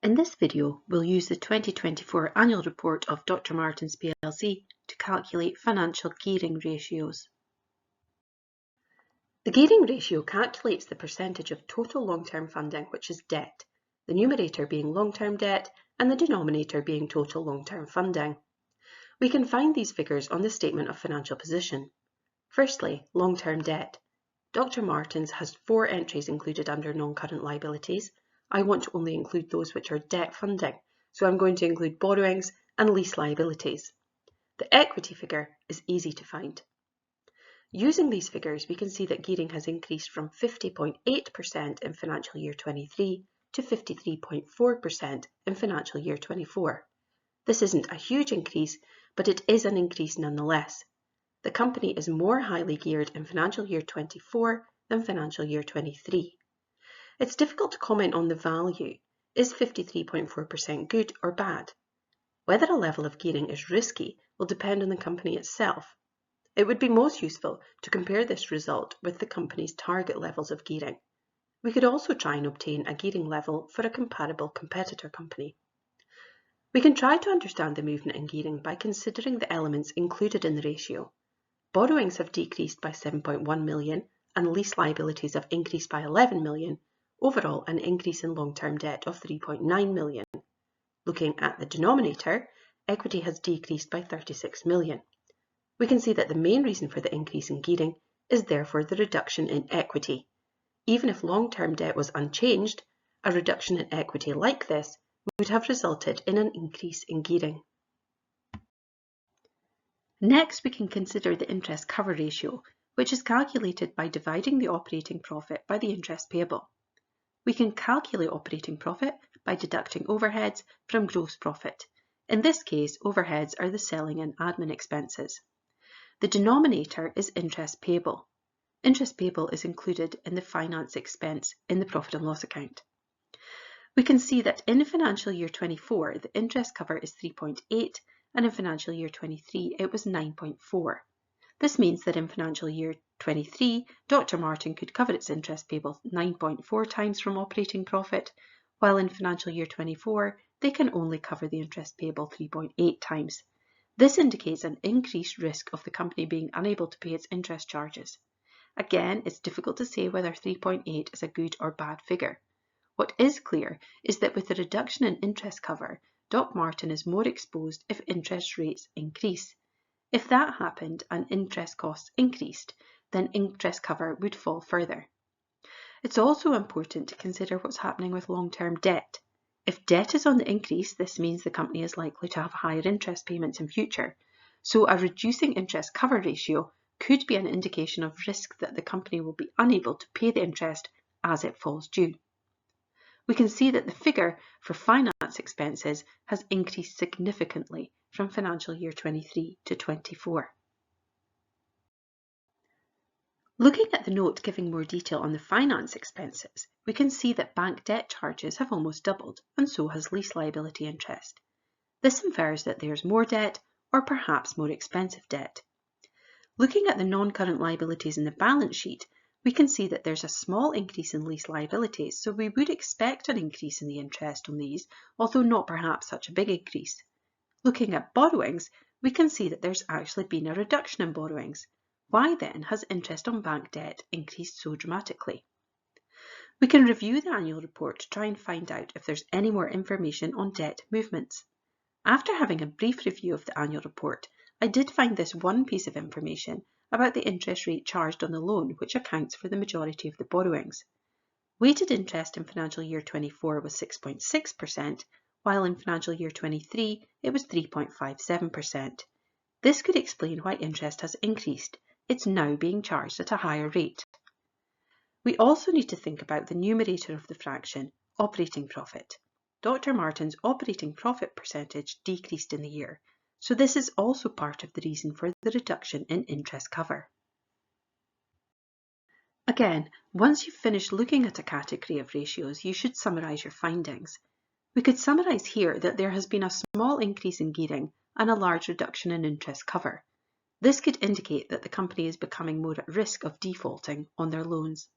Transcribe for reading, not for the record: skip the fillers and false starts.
In this video, we'll use the 2024 annual report of Dr. Martens plc to calculate financial gearing ratios. The gearing ratio calculates the percentage of total long-term funding, which is debt, the numerator being long-term debt and the denominator being total long-term funding. We can find these figures on the statement of financial position. Firstly, long-term debt. Dr. Martens has 4 entries included under non-current liabilities. I want to only include those which are debt funding, so I'm going to include borrowings and lease liabilities. The equity figure is easy to find. Using these figures, we can see that gearing has increased from 50.8% in financial year 23 to 53.4% in financial year 24. This isn't a huge increase, but it is an increase nonetheless. The company is more highly geared in financial year 24 than financial year 23. It's difficult to comment on the value. Is 53.4% good or bad? Whether a level of gearing is risky will depend on the company itself. It would be most useful to compare this result with the company's target levels of gearing. We could also try and obtain a gearing level for a comparable competitor company. We can try to understand the movement in gearing by considering the elements included in the ratio. Borrowings have decreased by 7.1 million and lease liabilities have increased by 11 million. Overall, an increase in long-term debt of 3.9 million. Looking at the denominator, equity has decreased by 36 million. We can see that the main reason for the increase in gearing is therefore the reduction in equity. Even if long-term debt was unchanged, a reduction in equity like this would have resulted in an increase in gearing. Next, we can consider the interest cover ratio, which is calculated by dividing the operating profit by the interest payable. We can calculate operating profit by deducting overheads from gross profit. In this case, overheads are the selling and admin expenses. The denominator is interest payable. Interest payable is included in the finance expense in the profit and loss account. We can see that in financial year 24, the interest cover is 3.8 and in financial year 23, it was 9.4. This means that in financial year 23, Dr. Marten could cover its interest payable 9.4 times from operating profit, while in financial year 24, they can only cover the interest payable 3.8 times. This indicates an increased risk of the company being unable to pay its interest charges. Again, it's difficult to say whether 3.8 is a good or bad figure. What is clear is that with the reduction in interest cover, Dr. Marten is more exposed if interest rates increase. If that happened and interest costs increased, then interest cover would fall further. It's also important to consider what's happening with long-term debt. If debt is on the increase, this means the company is likely to have higher interest payments in future. So a reducing interest cover ratio could be an indication of risk that the company will be unable to pay the interest as it falls due. We can see that the figure for finance expenses has increased significantly from financial year 23 to 24. Looking at the note giving more detail on the finance expenses, we can see that bank debt charges have almost doubled, and so has lease liability interest. This infers that there's more debt, or perhaps more expensive debt. Looking at the non-current liabilities in the balance sheet, we can see that there's a small increase in lease liabilities, so we would expect an increase in the interest on these, although not perhaps such a big increase. Looking at borrowings, we can see that there's actually been a reduction in borrowings. Why then has interest on bank debt increased so dramatically? We can review the annual report to try and find out if there's any more information on debt movements. After having a brief review of the annual report, I did find this one piece of information about the interest rate charged on the loan, which accounts for the majority of the borrowings. Weighted interest in financial year 24 was 6.6%, while in financial year 23 it was 3.57%. This could explain why interest has increased. It's now being charged at a higher rate. We also need to think about the numerator of the fraction, operating profit. Dr. Marten's operating profit percentage decreased in the year, so this is also part of the reason for the reduction in interest cover. Again, once you've finished looking at a category of ratios, you should summarise your findings. We could summarise here that there has been a small increase in gearing and a large reduction in interest cover. This could indicate that the company is becoming more at risk of defaulting on their loans.